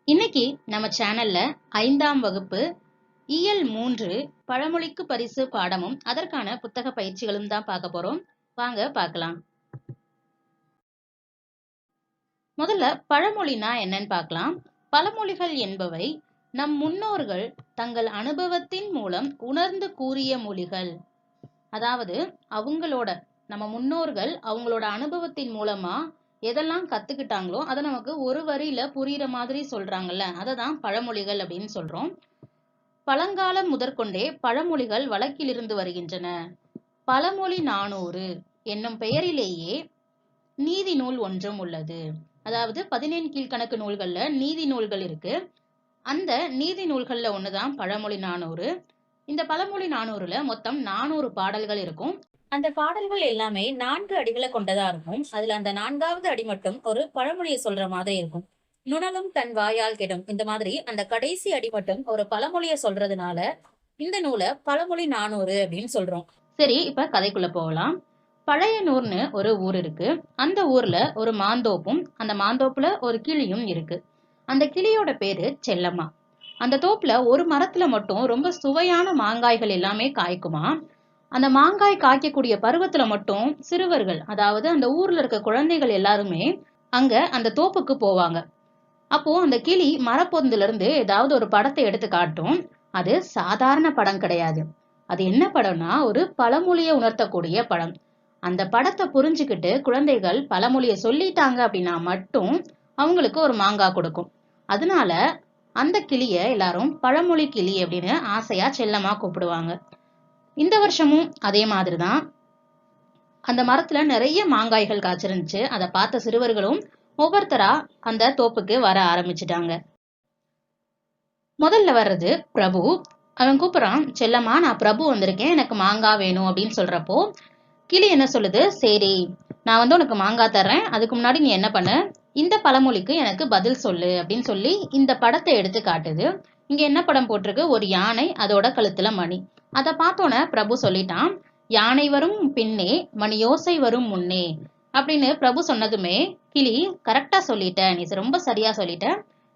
இன்னைக்கு நம்ம சேனல்ல 5ஆம் வகுப்பு இயல் 3 பழமொழிக்கு பரிசு பாடமும் அதற்கான புத்தக பயிற்சிகளும் தான் பார்க்க போறோம். வாங்க பார்க்கலாம். முதல்ல பழமொழினா என்னன்னு பார்க்கலாம். பழமொழிகள் என்பவை நம் முன்னோர்கள் தங்கள் அனுபவத்தின் மூலம் உணர்ந்து கூறிய மொழிகள். அதாவது நம்ம முன்னோர்கள் அவங்களோட அனுபவத்தின் மூலமா எதெல்லாம் கத்துக்கிட்டாங்களோ அதை நமக்கு ஒரு வரியில புரியுற மாதிரி சொல்றாங்கல்ல, அததான் பழமொழிகள் அப்படின்னு சொல்றோம். பழங்காலம் முதற்கொண்டே பழமொழிகள் வழக்கில் இருந்து வருகின்றன. பழமொழி 400 என்னும் பெயரிலேயே நீதி நூல் ஒன்றும் உள்ளது. அதாவது 17 கீழ்கணக்கு நூல்கள்ல நீதி நூல்கள் இருக்கு. அந்த நீதி நூல்கள்ல ஒண்ணுதான் பழமொழி 400. இந்த பழமொழி 400ல மொத்தம் 400 பாடல்கள் இருக்கும். அந்த பாடல்கள் எல்லாமே 4 அடிகளை கொண்டதா இருக்கும். அதுல அந்த 4வது அடி மட்டும் ஒரு பழமொழியை சொல்ற மாதிரி இருக்கும். நுணலும் தன் வாயால் கெடும், இந்த மாதிரி அந்த கடைசி அடி மட்டும் ஒரு பழமொழியை சொல்றதுனால இந்த நூலை பழமொழி 400 அப்படின்னு சொல்றோம். சரி, இப்ப கதைக்குள்ள போகலாம். பழையனூர்னு ஒரு ஊர் இருக்கு. அந்த ஊர்ல ஒரு மாந்தோப்பும் அந்த மாந்தோப்புல ஒரு கிளியும் இருக்கு. அந்த கிளியோட பேரு செல்லம்மா. அந்த தோப்புல ஒரு மரத்துல மட்டும் ரொம்ப சுவையான மாங்காய்கள் எல்லாமே காய்க்குமா. அந்த மாங்காய் காய்க்கக்கூடிய பருவத்துல மட்டும் சிறுவர்கள், அதாவது அந்த ஊர்ல இருக்க குழந்தைகள் எல்லாருமே அங்க அந்த தோப்புக்கு போவாங்க. அப்போ அந்த கிளி மரப்பொந்துல இருந்து ஏதாவது ஒரு படத்தை எடுத்து காட்டும். அது சாதாரண படம் கிடையாது. அது என்ன படம்னா ஒரு பழமொழியை உணர்த்தக்கூடிய படம். அந்த படத்தை புரிஞ்சுக்கிட்டு குழந்தைகள் பழமொழியை சொல்லிட்டாங்க அப்படின்னா மட்டும் அவங்களுக்கு ஒரு மாங்காய் கொடுக்கும். அதனால அந்த கிளிய எல்லாரும் பழமொழி கிளி அப்படின்னு ஆசையா செல்லமா கூப்பிடுவாங்க. இந்த வருஷமும் அதே மாதிரிதான் அந்த மரத்துல நிறைய மாங்காய்கள் காய்ச்சிருந்துச்சு. அதை பார்த்த சிறுவர்களும் ஒவ்வொருத்தரா அந்த தோப்புக்கு வர ஆரம்பிச்சுட்டாங்க. முதல்ல வர்றது பிரபு. அவன் கூப்பிடுறான், செல்லம்மா நான் பிரபு வந்திருக்கேன், எனக்கு மாங்காய் வேணும் அப்படின்னு சொல்றப்போ கிளி என்ன சொல்லுது, சரி நான் உனக்கு மாங்காய் தர்றேன், அதுக்கு முன்னாடி நீ என்ன பண்ண, இந்த பழமொழிக்கு எனக்கு பதில் சொல்லு அப்படின்னு சொல்லி இந்த படத்தை எடுத்து காட்டுது. இங்க என்ன படம் போட்டிருக்கு, ஒரு யானை, அதோட கழுத்துல மணி. அதை பார்த்தோன்னே பிரபு சொல்லிட்டான், யானை வரும் பின்னே மணி யோசை வரும் முன்னே அப்படின்னு பிரபு சொன்னதுமே கிளி, கரெக்டா சொல்லிட்ட, நீ ரொம்ப சரியா சொல்லிட்ட,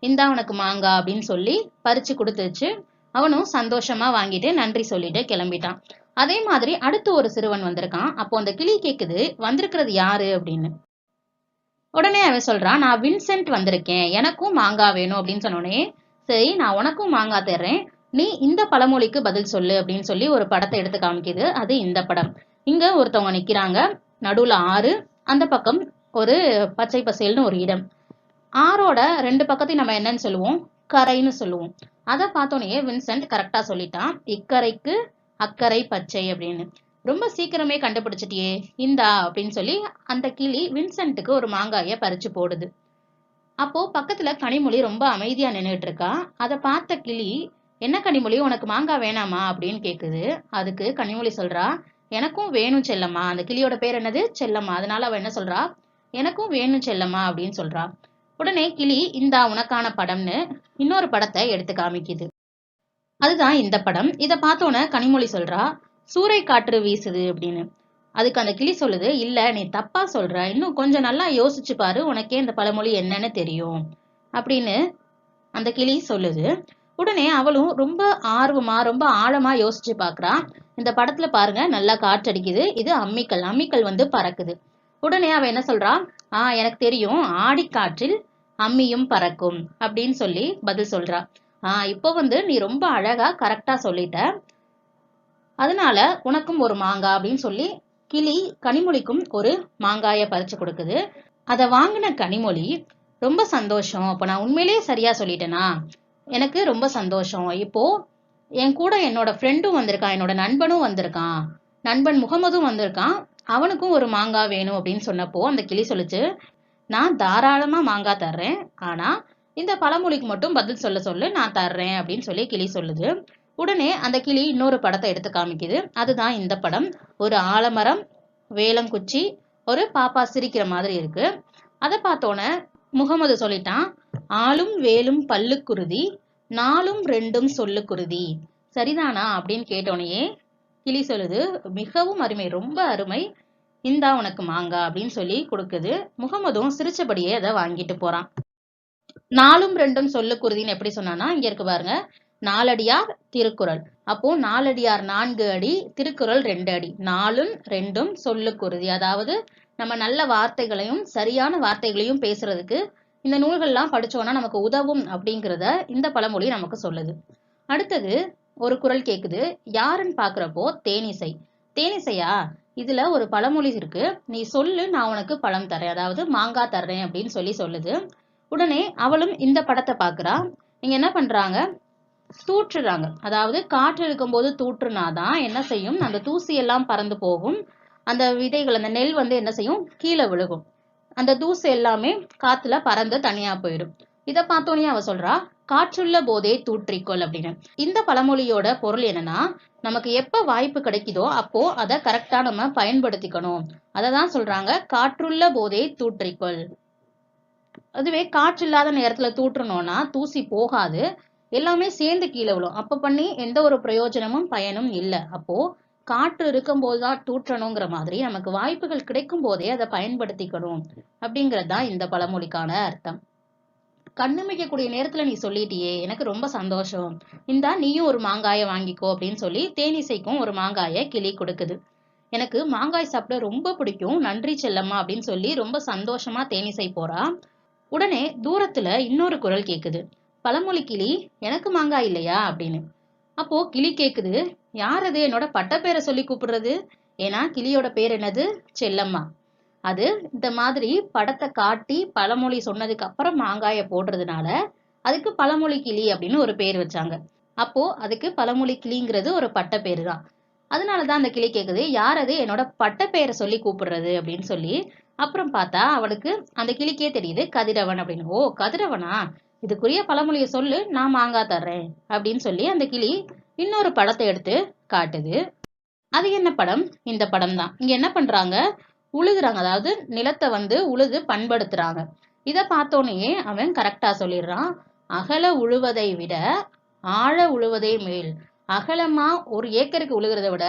இந்தா உனக்கு மாங்கா அப்படின்னு சொல்லி பறிச்சு கொடுத்துச்சு. அவனும் சந்தோஷமா வாங்கிட்டு நன்றி சொல்லிட்டு கிளம்பிட்டான். அதே மாதிரி அடுத்து ஒரு சிறுவன் வந்திருக்கான். அப்போ அந்த கிளி கேக்குது, வந்திருக்கிறது யாரு அப்படின்னு. உடனே அவன் சொல்றான், நான் வின்சென்ட் வந்திருக்கேன், எனக்கும் மாங்காய் வேணும் அப்படின்னு சொன்னோடனே, சரி நான் உனக்கும் மாங்காய் தர்றேன், நீ இந்த பழமொழிக்கு பதில் சொல்லு அப்படின்னு சொல்லி ஒரு படத்தை எடுத்து காமிக்குது. அது இந்த படம். இங்க ஒருத்தவங்க நிக்கிறாங்க, நடுவுல ஆறு, அந்த பக்கம் ஒரு பச்சை பசேல்னு ஒரு இடம். ஆறோட 2 பக்கத்தையும் நம்ம என்னன்னு சொல்லுவோம், கரைன்னு சொல்லுவோம். அதை பார்த்தோன்னே வின்சென்ட் கரெக்டா சொல்லிட்டான், இக்கரைக்கு அக்கறை பச்சை அப்படின்னு. ரொம்ப சீக்கிரமே கண்டுபிடிச்சிட்டியே, இந்தா அப்படின்னு சொல்லி அந்த கிளி வின்சென்ட்டுக்கு ஒரு மாங்காய பறிச்சு போடுது. அப்போ பக்கத்துல கனிமொழி ரொம்ப அமைதியா நின்றுட்டு இருக்கா. அதை பார்த்த கிளி, என்ன கனிமொழி, உனக்கு மாங்காய் வேணாமா அப்படின்னு கேக்குது. அதுக்கு கனிமொழி சொல்றா, எனக்கும் வேணும் செல்லம்மா. அந்த கிளியோட பேர் என்னது, செல்லம்மா. அதனால அவ என்ன சொல்றா, எனக்கும் வேணும் செல்லம்மா அப்படின்னு சொல்றா. உடனே கிளி, இந்தா உனக்கான படம்னு இன்னொரு படத்தை எடுத்து காமிக்குது. அதுதான் இந்த படம். இதை பார்த்தோன்னே கனிமொழி சொல்றா, சூறை காற்று வீசுது அப்படின்னு. அதுக்கு அந்த கிளி சொல்லுது, இல்ல நீ தப்பா சொல்ற, இன்னும் கொஞ்சம் நல்லா யோசிச்சு பாரு, உனக்கே இந்த பழமொழி என்னன்னு தெரியும் அப்படின்னு அந்த கிளி சொல்லுது. உடனே அவளும் ரொம்ப ஆர்வமா ரொம்ப ஆழமா யோசிச்சு பாக்குறா. இந்த படத்துல பாருங்க, நல்லா காற்றடிக்குது, இது அம்மிக்கல், அம்மிக்கல் பறக்குது. உடனே அவ என்ன சொல்றா, எனக்கு தெரியும், ஆடி காற்றில் அம்மியும் பறக்கும் அப்படின்னு சொல்லி பதில் சொல்றா. இப்போ நீ ரொம்ப அழகா கரெக்டா சொல்லிட்ட, அதனால உனக்கும் ஒரு மாங்காய் அப்படின்னு சொல்லி கிளி கனிமொழிக்கும் ஒரு மாங்காய பறிச்சு கொடுக்குது. அதை வாங்கின கனிமொழி ரொம்ப சந்தோஷம், அப்ப நான் உண்மையிலேயே சரியா சொல்லிட்டேனா, எனக்கு ரொம்ப சந்தோஷம், இப்போ என் கூட என்னோட ஃப்ரெண்டும் வந்திருக்கான், என்னோட நண்பனும் வந்திருக்கான், நண்பன் முகமதும் வந்திருக்கான், அவனுக்கும் ஒரு மாங்காய் வேணும் அப்படின்னு சொன்னப்போ அந்த கிளி சொல்லுச்சு, நான் தாராளமா மாங்காய் தர்றேன், ஆனா இந்த பழமொழிக்கு மட்டும் பதில் சொல்ல சொல்லு, நான் தர்றேன் அப்படின்னு சொல்லி கிளி சொல்லுது. உடனே அந்த கிளி இன்னொரு படத்தை எடுத்து காமிக்குது. அதுதான் இந்த படம். ஒரு ஆலமரம், வேலங்குச்சி, ஒரு பாப்பா சிரிக்கிற மாதிரி இருக்கு. அதை பார்த்தோன்னே முகமது சொல்லிட்டான், ஆளும் வேலும் பல்லுக்குருதி, நாலும் 2ம் சொல்லுக்குருதி, சரிதானா அப்படின்னு கேட்டோனையே கிளி சொல்லுது, மிகவும் அருமை, ரொம்ப அருமை, இந்தா உனக்கு மாங்கா அப்படின்னு சொல்லி கொடுக்குது. முகமதும் சிரிச்சபடியே அதை வாங்கிட்டு போறான். நாலும் ரெண்டும் சொல்லுக்குருதின்னு எப்படி சொன்னானா இங்க இருக்கு பாருங்க. நாலடியார் திருக்குறள். அப்போ நாலடியார் 4 அடி, திருக்குறள் 2 அடி. 4ம் 2ம் சொல்லுக்குருதி. அதாவது நம்ம நல்ல வார்த்தைகளையும் சரியான வார்த்தைகளையும் பேசுறதுக்கு இந்த நூல்கள்லாம் படிச்சோம்னா நமக்கு உதவும் அப்படிங்கிறத இந்த பழமொழி நமக்கு சொல்லுது. அடுத்தது ஒரு குறள் கேக்குது. யாருன்னு பாக்குறப்போ தேனிசை. தேனிசையா? இதுல ஒரு பழமொழி இருக்கு. நீ சொல்லு, நான் உனக்கு பழம் தரேன். அதாவது மாங்காய் தர்றேன் அப்படின்னு சொல்லுது. உடனே அவளும் இந்த படத்தை பாக்குறா. நீங்க என்ன பண்றாங்க, தூற்றுறாங்க. அதாவது காற்று இருக்கும்போது தூற்றுனாதான் என்ன செய்யும், அந்த தூசி எல்லாம் பறந்து போகும். அந்த விதைகள், அந்த நெல் என்ன செய்யும், கீழே விழுகும். அந்த தூசு எல்லாமே காத்துல பறந்து தனியா போயிடும். இத பார்த்தோன்னே அவ சொல்றா, காற்றுள்ள போதே தூற்றிக்கொள் அப்படின்னு. இந்த பழமொழியோட பொருள் என்னன்னா, நமக்கு எப்ப வாய்ப்பு கிடைக்குதோ அப்போ அதை கரெக்டா நம்ம பயன்படுத்திக்கணும். அததான் சொல்றாங்க, காற்றுள்ள போதே தூற்றிக்கொள். அதுவே காற்று இல்லாத நேரத்துல தூற்றணும்னா தூசி போகாது, எல்லாமே சேர்ந்து கீழே விழும். அப்ப பண்ணி எந்த ஒரு பிரயோஜனமும் பயனும் இல்லை. அப்போ காற்று இருக்கும் போதுதான் தூற்றணுங்கிற மாதிரி நமக்கு வாய்ப்புகள் கிடைக்கும் போதே அதை பயன்படுத்திக்கணும் அப்படிங்கறதுதான் இந்த பழமொழிக்கான அர்த்தம். கண்ணுமிக்கக்கூடிய நேரத்துல நீ சொல்லிட்டியே, எனக்கு ரொம்ப சந்தோஷம். இந்தா நீயும் ஒரு மாங்காயை வாங்கிக்கோ அப்படின்னு சொல்லி தேனிசைக்கும் ஒரு மாங்காயை கிளி கொடுக்குது. எனக்கு மாங்காய் சாப்பிட ரொம்ப பிடிக்கும், நன்றி செல்லம்மா அப்படின்னு சொல்லி ரொம்ப சந்தோஷமா தேனிசை போறா. உடனே தூரத்துல இன்னொரு குரல் கேக்குது. பழமொழி கிளி, எனக்கு மாங்காய் இல்லையா அப்படின்னு. அப்போ கிளி கேக்குது, யார் அது என்னோட பட்ட பேரை சொல்லி கூப்பிடுறது? ஏன்னா கிளியோட பேர் என்னது, செல்லம்மா. அது இந்த மாதிரி படத்தை காட்டி பழமொழி சொன்னதுக்கு அப்புறம் மாங்காய போடுறதுனால அதுக்கு பழமொழி கிளி அப்படின்னு ஒரு பேர் வச்சாங்க. அப்போ அதுக்கு பழமொழி கிளிங்கிறது ஒரு பட்ட பேரு தான். அதனாலதான் அந்த கிளி கேக்குது, யார் அது என்னோட பட்ட பெயரை சொல்லி கூப்பிடுறது அப்படின்னு சொல்லி. அப்புறம் பார்த்தா அவளுக்கு, அந்த கிளிக்கே தெரியுது கதிரவன் அப்படின்னு. ஓ கதிரவனா, இதுக்குரிய பழமொழியை சொல்லு, நான் மாங்காய் தர்றேன் அப்படின்னு சொல்லி அந்த கிளி இன்னொரு படத்தை எடுத்து காட்டுது. அது என்ன படம்? இந்த படம் தான். இங்க என்ன பண்றாங்க, உழுகுறாங்க. அதாவது நிலத்தை உழுது பண்படுத்துறாங்க. இத பார்த்தோன்னே அவன் கரெக்டா சொல்லிடுறான், அகல உழுவதை விட ஆழ உழுவதே மேல். அகலமா 1 ஏக்கருக்கு உழுகிறத விட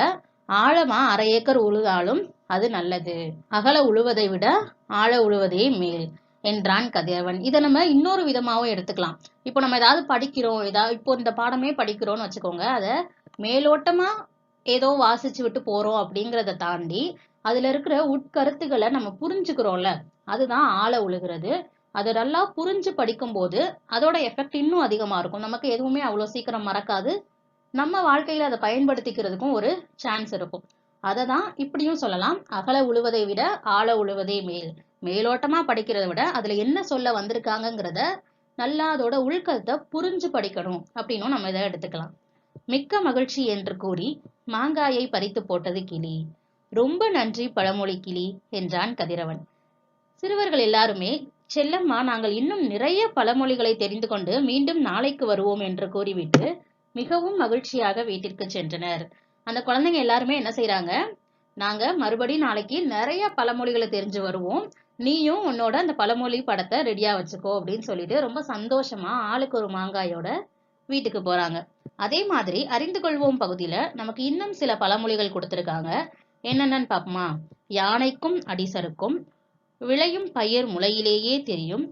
ஆழமா 1/2 ஏக்கர் உழுதாலும் அது நல்லது. அகல உழுவதை விட ஆழ உழுவதே மேல் என்றான் கதிரவன். இதை நம்ம இன்னொரு விதமாவும் எடுத்துக்கலாம். இப்போ நம்ம ஏதாவது படிக்கிறோம், இப்போ இந்த பாடமே படிக்கிறோம்னு வச்சுக்கோங்க, அதை மேலோட்டமா ஏதோ வாசிச்சு விட்டு போறோம் அப்படிங்கிறத தாண்டி அதுல இருக்கிற உட்கருத்துக்களை நம்ம புரிஞ்சுக்கிறோம்ல, அதுதான் ஆழ உழுகிறது. அதை நல்லா புரிஞ்சு படிக்கும் போது அதோட எஃபெக்ட் இன்னும் அதிகமா இருக்கும். நமக்கு எதுவுமே அவ்வளவு சீக்கிரம் மறக்காது. நம்ம வாழ்க்கையில அதை பயன்படுத்திக்கிறதுக்கும் ஒரு சான்ஸ் இருக்கும். அதை தான் இப்படியும் சொல்லலாம், அகல உழுவதை விட ஆழ உழுவதே மேல். மேலோட்டமா படிக்கிறத விட அதுல என்ன சொல்ல வந்திருக்காங்கிறத நல்லா அதோட உள்கருத்தை புரிஞ்சு படிக்கணும் அப்படின்னும் நம்ம இதை எடுத்துக்கலாம். மிக்க மகிழ்ச்சி என்று கூறி மாங்காயை பறித்து போட்டது கிளி. ரொம்ப நன்றி பழமொழி கிளி என்றான் கதிரவன். சிறுவர்கள் எல்லாருமே, செல்லம்மா நாங்கள் இன்னும் நிறைய பழமொழிகளை தெரிந்து கொண்டு மீண்டும் நாளைக்கு வருவோம் என்று கூறிவிட்டு மிகவும் மகிழ்ச்சியாக வீட்டிற்கு சென்றனர். அந்த குழந்தைங்க எல்லாருமே என்ன செய்யறாங்க, நாங்க மறுபடியும் நாளைக்கு நிறைய பழமொழிகளை தெரிஞ்சு வருவோம், நீயும் உன்னோட அந்த பழமொழி படத்தை ரெடியா வச்சுக்கோ அப்படின்னு சொல்லிட்டு ரொம்ப சந்தோஷமா ஆளுக்கு ஒரு மாங்காயோட வீட்டுக்கு போறாங்க. அதே மாதிரி அறிந்து கொள்வோம் பகுதியில நமக்கு இன்னும் சில பழமொழிகள் கொடுத்திருக்காங்க. என்னென்னு பாப்போமா? யானைக்கும் அடிசருக்கும், விளையும் பயிர் முளையிலேயே தெரியும்,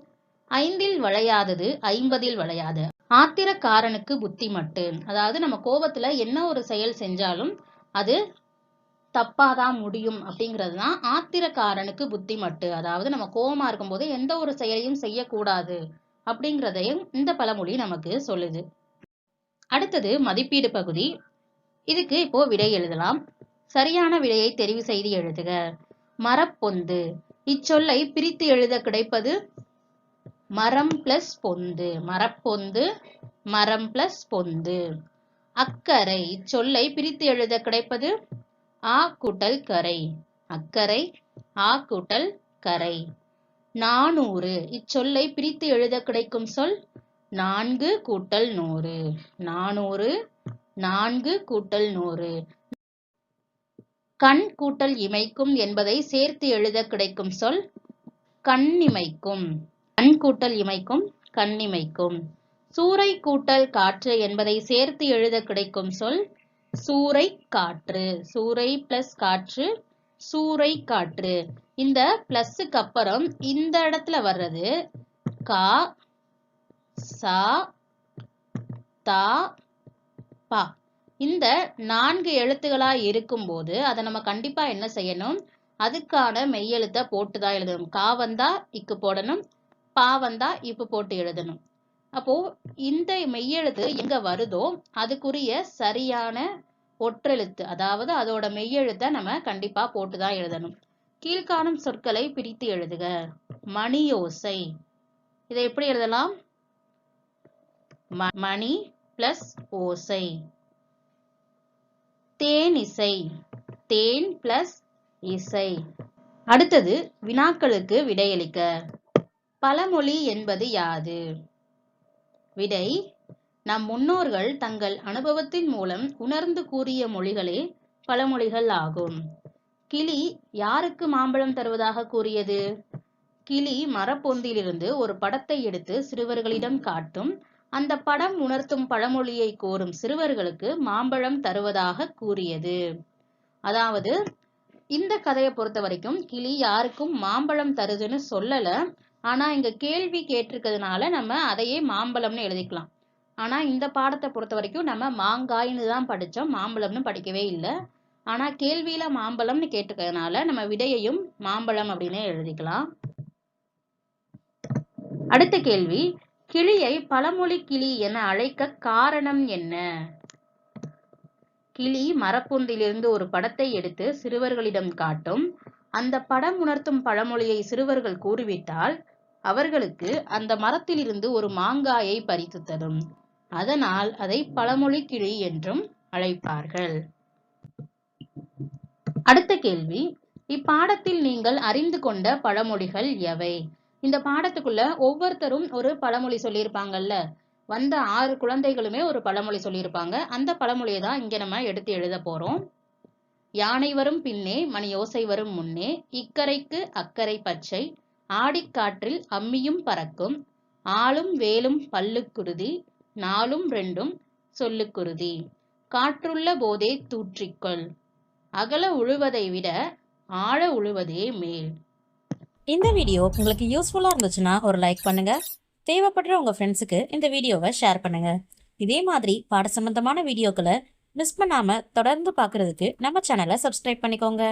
5ல் வளையாதது 50ல் வளையாது, ஆத்திரக்காரனுக்கு புத்தி மட்டு. அதாவது நம்ம கோபத்துல என்ன ஒரு செயல் செஞ்சாலும் அது தப்பாதான் முடியும் அப்படிங்கிறதுதான் ஆத்திரக்காரனுக்கு புத்தி மட்டு. அதாவது நம்ம கோபமா இருக்கும்போது எந்த ஒரு செயலையும் செய்யக்கூடாது அப்படிங்கிறதையும் இந்த பழமொழி நமக்கு சொல்லுது. அடுத்தது மதிப்பீடு பகுதி. இதுக்கு இப்போ விடை எழுதலாம். சரியான விடையை தெரிவு செய்து எழுதுக. மரப்பொந்து. இச்சொல்லை பிரித்து எழுத கிடைப்பது மரம் பிளஸ் பொந்து. மரப்பொந்து, மரம் பிளஸ் பொந்து. அக்கரை. இச்சொல்லை பிரித்து எழுத கிடைப்பது ஆ கூட்டல் கரை. அக்கரை, ஆ கூட்டல் கரை. 400. இச்சொல்லை பிரித்து எழுத கிடைக்கும் சொல் 4 கூட்டல் 100. 400, 4 கூட்டல் 100. கண் கூட்டல் இமைக்கும் என்பதை சேர்த்து எழுத கிடைக்கும் சொல் கண்ணிமைக்கும். கண் கூட்டல் இமைக்கும், கண்ணிமைக்கும். சூறை கூட்டல் காற்று என்பதை சேர்த்து எழுத கிடைக்கும் சொல் சூறை காற்று. சூறை பிளஸ் காற்று, சூறை காற்று. இந்த பிளஸ்க்கு அப்புறம் இந்த இடத்துல வர்றது கா சா தா பா. இந்த 4 எழுத்துகளா இருக்கும்போது அதை நம்ம கண்டிப்பா என்ன செய்யணும், அதுக்கான மெய்யெழுத்தை போட்டு தான் எழுதணும். கா வந்தா இக்கு போடணும், பா வந்தா இப்பு போட்டு எழுதணும். அப்போ இந்த மெய்யெழுத்து எங்க வருதோ அதுக்குரிய சரியான ஒற்றெழுத்து, அதாவது அதோட மெய்யெழுத்தை நம்ம கண்டிப்பா போட்டுதான் எழுதணும். கீழ்காணும் சொற்களை பிரித்து எழுதுக. மணியோசை, இதை எப்படி எழுதலாம்? மணி பிளஸ் ஓசை. தேனிசை, தேன் பிளஸ் இசை. அடுத்தது வினாக்களுக்கு விடையளிக்க. பழமொழி என்பது யாது? விடை, நம் முன்னோர்கள் தங்கள் அனுபவத்தின் மூலம் உணர்ந்து கூறிய மொழிகளே பழமொழிகள் ஆகும். கிளி யாருக்கு மாம்பழம் தருவதாக கூறியது? கிளி மரப்பொந்திலிருந்து ஒரு படத்தை எடுத்து சிறுவர்களிடம் காட்டும். அந்த படம் உணர்த்தும் பழமொழியை கோரும் சிறுவர்களுக்கு மாம்பழம் தருவதாக கூறியது. அதாவது இந்த கதையை பொறுத்த வரைக்கும் கிளி யாருக்கும் மாம்பழம் தருதுன்னு சொல்லல. ஆனா இங்க கேள்வி கேட்டிருக்கிறதுனால நம்ம அதையே மாம்பழம்னு எழுதிக்கலாம். ஆனா இந்த பாடத்தை பொறுத்த வரைக்கும் நம்ம மாங்காய்னு தான் படிச்சோம், மாம்பழம்னு படிக்கவே இல்லை. ஆனா கேள்வியில மாம்பழம்னு கேட்டிருக்கிறதுனால நம்ம விடையையும் மாம்பழம் அப்படின்னு எழுதிக்கலாம். அடுத்த கேள்வி, கிளியை பழமொழி கிளி என அழைக்க காரணம் என்ன? கிளி மரப்பொந்திலிருந்து ஒரு படத்தை எடுத்து சிறுவர்களிடம் காட்டும். அந்த படம் உணர்த்தும் பழமொழியை சிறுவர்கள் கூறிவிட்டால் அவர்களுக்கு அந்த மரத்திலிருந்து ஒரு மாங்காயை பறித்து தரும். அதனால் அதை பழமொழி கிளி என்றும் அழைப்பார்கள். அடுத்த கேள்வி, இப்பாடத்தில் நீங்கள் அறிந்து கொண்ட பழமொழிகள் எவை? இந்த பாடத்துக்குள்ள ஒவ்வொருத்தரும் ஒரு பழமொழி சொல்லியிருப்பாங்கல்ல. வந்த 6 குழந்தைகளுமே ஒரு பழமொழி சொல்லியிருப்பாங்க. அந்த பழமொழியை தான் இங்க நம்ம எடுத்து எழுத போறோம். யானை வரும் பின்னே மணி ஓசை வரும் முன்னே, இக்கரைக்கு அக்கறை பச்சை, ஆடிக்காற்றில் அம்மியும் பறக்கும், ஆளும் வேலும் பல்லுக்குருதி, 4ம் 2ம் சொல்லுக்குருதி, காற்றுள்ள போதே தூற்றிக்கொள், அகல உழுவதை விட ஆழ உழுவதே மேல். இந்த வீடியோ உங்களுக்கு யூஸ்ஃபுல்லா இருந்துச்சுன்னா ஒரு லைக் பண்ணுங்க. தேவைப்படுற உங்க ஃப்ரெண்ட்ஸுக்கு இந்த வீடியோவை ஷேர் பண்ணுங்க. இதே மாதிரி பாட சம்பந்தமான வீடியோக்களை மிஸ் பண்ணாம தொடர்ந்து பார்க்கறதுக்கு நம்ம சேனலை சப்ஸ்கிரைப் பண்ணிக்கோங்க.